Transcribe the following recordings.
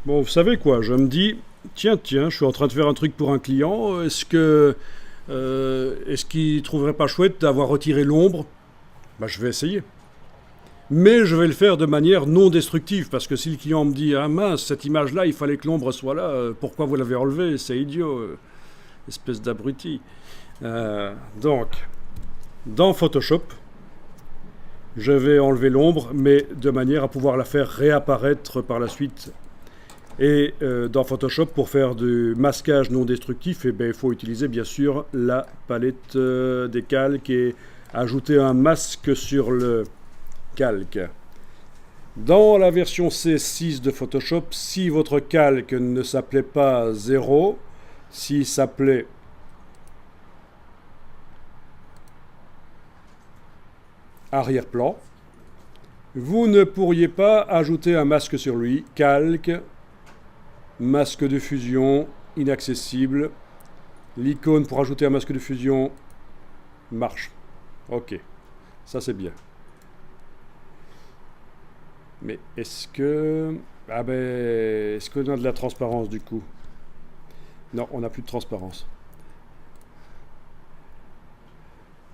Bon, vous savez quoi, je me dis, tiens, je suis en train de faire un truc pour un client, est-ce qu'il trouverait pas chouette d'avoir retiré l'ombre? Bah, je vais essayer. Mais je vais le faire de manière non destructive, parce que si le client me dit, ah mince, cette image-là, il fallait que l'ombre soit là, pourquoi vous l'avez enlevée? C'est idiot, espèce d'abruti. Donc, dans Photoshop, je vais enlever l'ombre, mais de manière à pouvoir la faire réapparaître par la suite. Et dans Photoshop, pour faire du masquage non destructif, eh ben, il faut utiliser bien sûr la palette des calques et ajouter un masque sur le calque. Dans la version C6 de Photoshop, si votre calque ne s'appelait pas 0, s'il s'appelait arrière-plan, vous ne pourriez pas ajouter un masque sur lui. Calque, masque de fusion, inaccessible. L'icône pour ajouter un masque de fusion marche. Ok, ça c'est bien. Mais est-ce que... Ah ben... Est-ce qu'on a de la transparence du coup? Non, on n'a plus de transparence.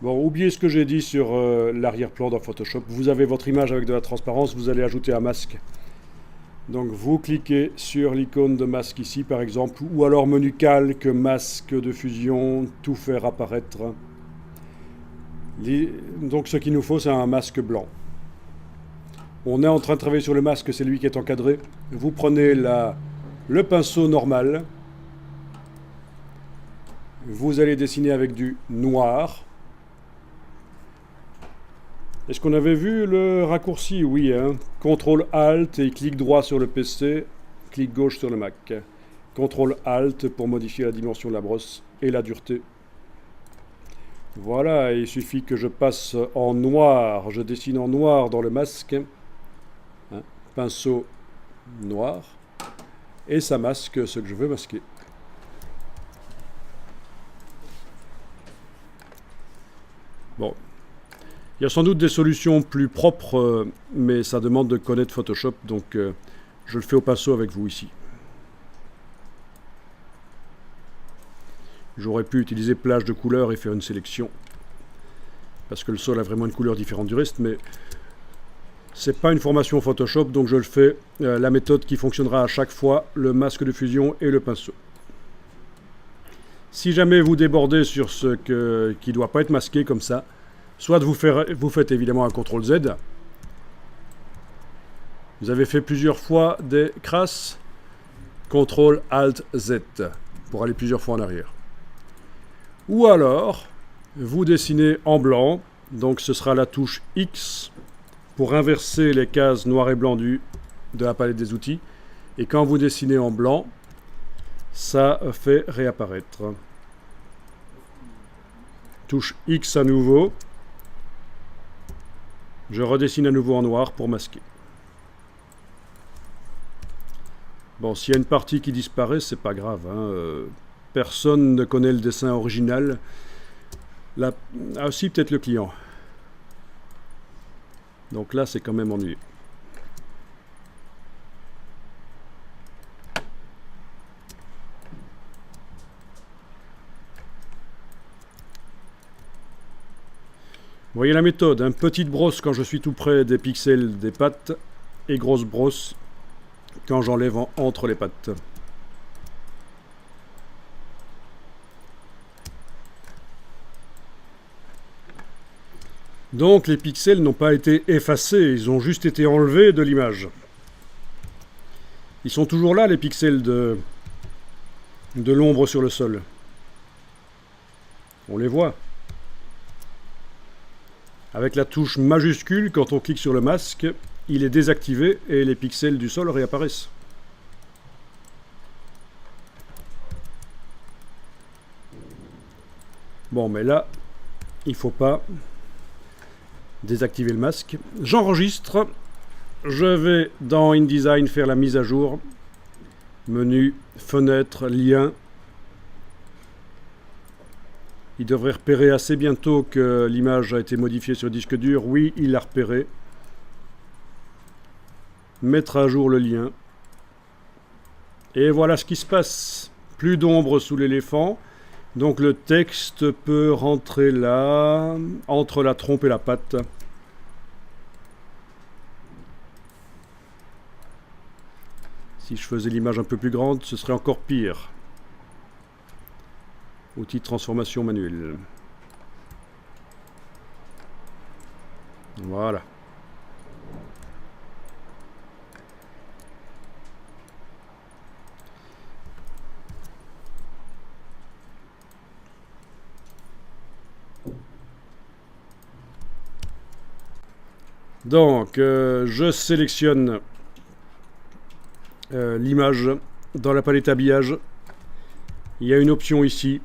Bon, oubliez ce que j'ai dit sur l'arrière-plan dans Photoshop. Vous avez votre image avec de la transparence, vous allez ajouter un masque. Donc vous cliquez sur l'icône de masque ici par exemple, ou alors menu calque, masque de fusion, tout faire apparaître. Donc ce qu'il nous faut c'est un masque blanc. On est en train de travailler sur le masque, c'est lui qui est encadré. Vous prenez le pinceau normal, vous allez dessiner avec du noir. Est-ce qu'on avait vu le raccourci? Oui, hein. CTRL ALT et clic droit sur le PC, clic gauche sur le Mac. CTRL ALT pour modifier la dimension de la brosse et la dureté. Voilà, il suffit que je passe en noir, je dessine en noir dans le masque. Hein, pinceau noir. Et ça masque ce que je veux masquer. Bon. Il y a sans doute des solutions plus propres, mais ça demande de connaître Photoshop, donc je le fais au pinceau avec vous ici. J'aurais pu utiliser plage de couleurs et faire une sélection, parce que le sol a vraiment une couleur différente du reste, mais c'est pas une formation Photoshop, donc je le fais la méthode qui fonctionnera à chaque fois, le masque de fusion et le pinceau. Si jamais vous débordez sur ce qui ne doit pas être masqué comme ça, soit vous faites évidemment un CTRL Z. Vous avez fait plusieurs fois des crasses. CTRL ALT Z pour aller plusieurs fois en arrière. Ou alors, vous dessinez en blanc. Donc ce sera la touche X pour inverser les cases noir et blanc de la palette des outils. Et quand vous dessinez en blanc, ça fait réapparaître. Touche X à nouveau. Je redessine à nouveau en noir pour masquer. Bon, s'il y a une partie qui disparaît, c'est pas grave. Hein. Personne ne connaît le dessin original. Là, ah si, peut-être le client. Donc là, c'est quand même ennuyeux. Vous voyez la méthode, hein, petite brosse quand je suis tout près des pixels des pattes et grosse brosse quand j'enlève entre les pattes. Donc les pixels n'ont pas été effacés, ils ont juste été enlevés de l'image. Ils sont toujours là, les pixels de l'ombre sur le sol. On les voit. Avec la touche majuscule, quand on clique sur le masque, il est désactivé et les pixels du sol réapparaissent. Bon, mais là, il ne faut pas désactiver le masque. J'enregistre. Je vais dans InDesign faire la mise à jour. Menu, fenêtre, lien. Il devrait repérer assez bientôt que l'image a été modifiée sur disque dur. Oui, il l'a repéré. Mettre à jour le lien. Et voilà ce qui se passe. Plus d'ombre sous l'éléphant. Donc le texte peut rentrer là, entre la trompe et la patte. Si je faisais l'image un peu plus grande, ce serait encore pire. Outil de transformation manuelle. Voilà. Donc, je sélectionne l'image dans la palette habillage. Il y a une option ici.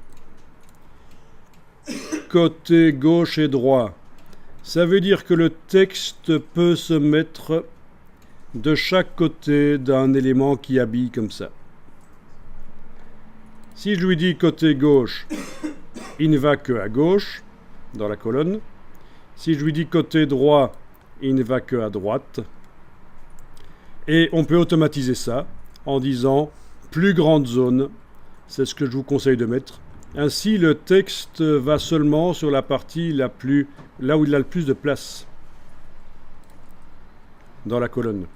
Côté gauche et droit. Ça veut dire que le texte peut se mettre de chaque côté d'un élément qui habille comme ça. Si je lui dis côté gauche, il ne va que à gauche, dans la colonne. Si je lui dis côté droit, il ne va que à droite. Et on peut automatiser ça en disant plus grande zone. C'est ce que je vous conseille de mettre. Ainsi, le texte va seulement sur la partie là où il a le plus de place dans la colonne.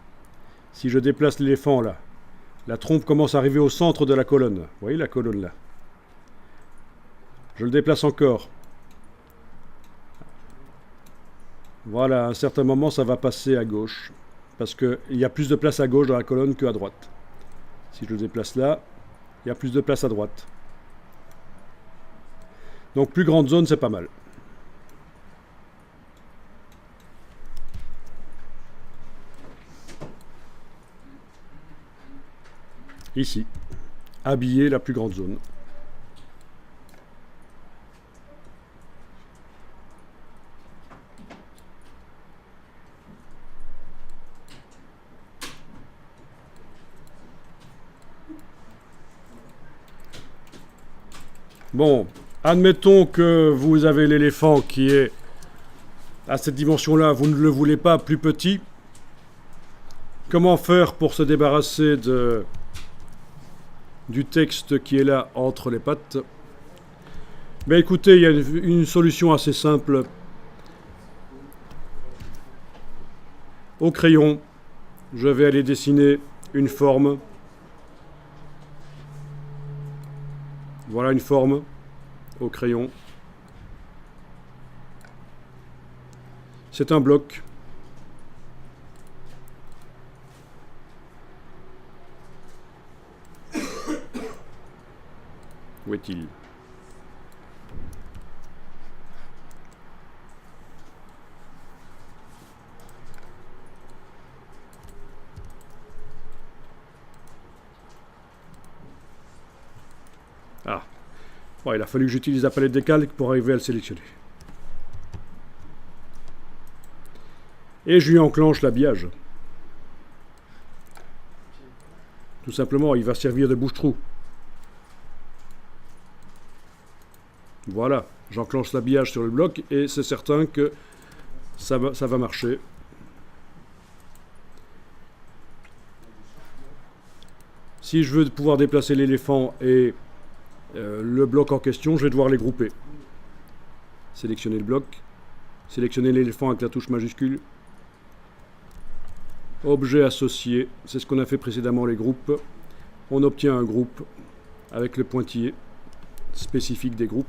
Si je déplace l'éléphant là, la trompe commence à arriver au centre de la colonne. Vous voyez la colonne là. Je le déplace encore. Voilà, à un certain moment, ça va passer à gauche. Parce qu'il y a plus de place à gauche dans la colonne qu'à droite. Si je le déplace là, il y a plus de place à droite. Donc plus grande zone, c'est pas mal. Ici, habiller la plus grande zone. Bon, admettons que vous avez l'éléphant qui est à cette dimension-là, vous ne le voulez pas plus petit. Comment faire pour se débarrasser du texte qui est là entre les pattes? Ben écoutez, il y a une solution assez simple. Au crayon, je vais aller dessiner une forme. Voilà une forme au crayon. C'est un bloc. Où est-il? Ah. Bon, il a fallu que j'utilise la palette des calques pour arriver à le sélectionner. Et je lui enclenche l'habillage. Tout simplement, il va servir de bouche-trou. Voilà, j'enclenche l'habillage sur le bloc et c'est certain que ça va marcher. Si je veux pouvoir déplacer l'éléphant et le bloc en question, je vais devoir les grouper. Sélectionner le bloc, sélectionner l'éléphant avec la touche majuscule. Objet associé, c'est ce qu'on a fait précédemment, les groupes. On obtient un groupe avec le pointillé spécifique des groupes.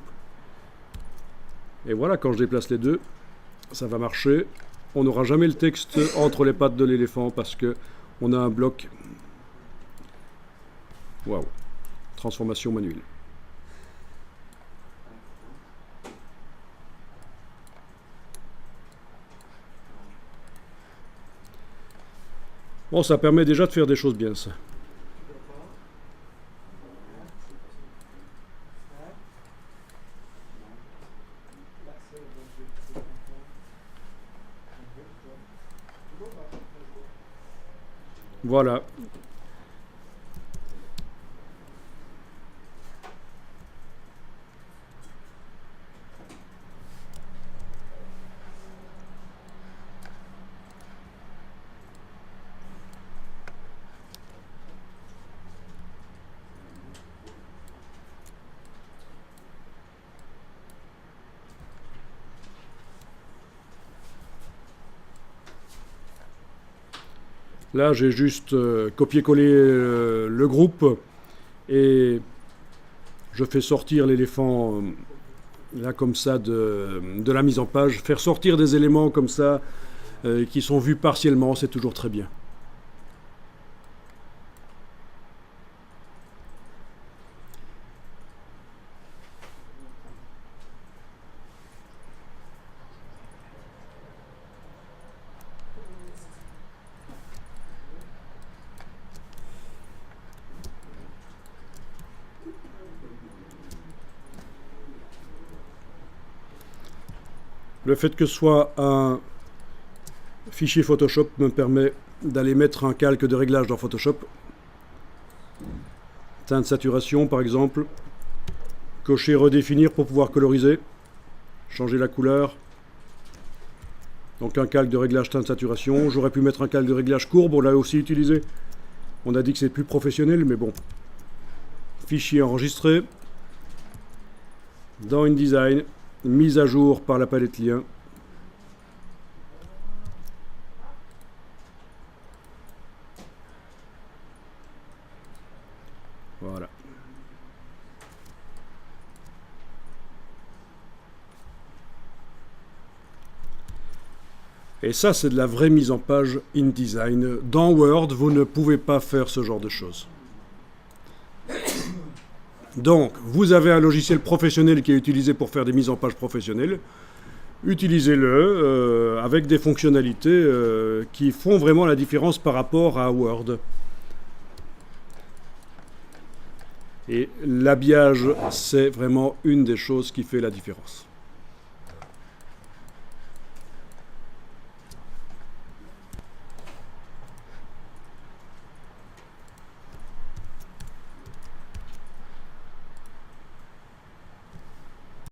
Et voilà, quand je déplace les deux, ça va marcher. On n'aura jamais le texte entre les pattes de l'éléphant parce que on a un bloc. Waouh! Transformation manuelle. Bon, ça permet déjà de faire des choses bien, ça. Voilà. Là, j'ai juste copié-collé le groupe et je fais sortir l'éléphant là comme ça de la mise en page. Faire sortir des éléments comme ça qui sont vus partiellement, c'est toujours très bien. Le fait que ce soit un fichier Photoshop me permet d'aller mettre un calque de réglage dans Photoshop. Teinte saturation par exemple. Cocher redéfinir pour pouvoir coloriser. Changer la couleur. Donc un calque de réglage teinte saturation. J'aurais pu mettre un calque de réglage courbe, on l'a aussi utilisé. On a dit que c'est plus professionnel, mais bon. Fichier enregistré. Dans InDesign. Mise à jour par la palette lien. Voilà. Et ça, c'est de la vraie mise en page InDesign. Dans Word, vous ne pouvez pas faire ce genre de choses. Donc, vous avez un logiciel professionnel qui est utilisé pour faire des mises en page professionnelles. Utilisez-le avec des fonctionnalités qui font vraiment la différence par rapport à Word. Et l'habillage, c'est vraiment une des choses qui fait la différence.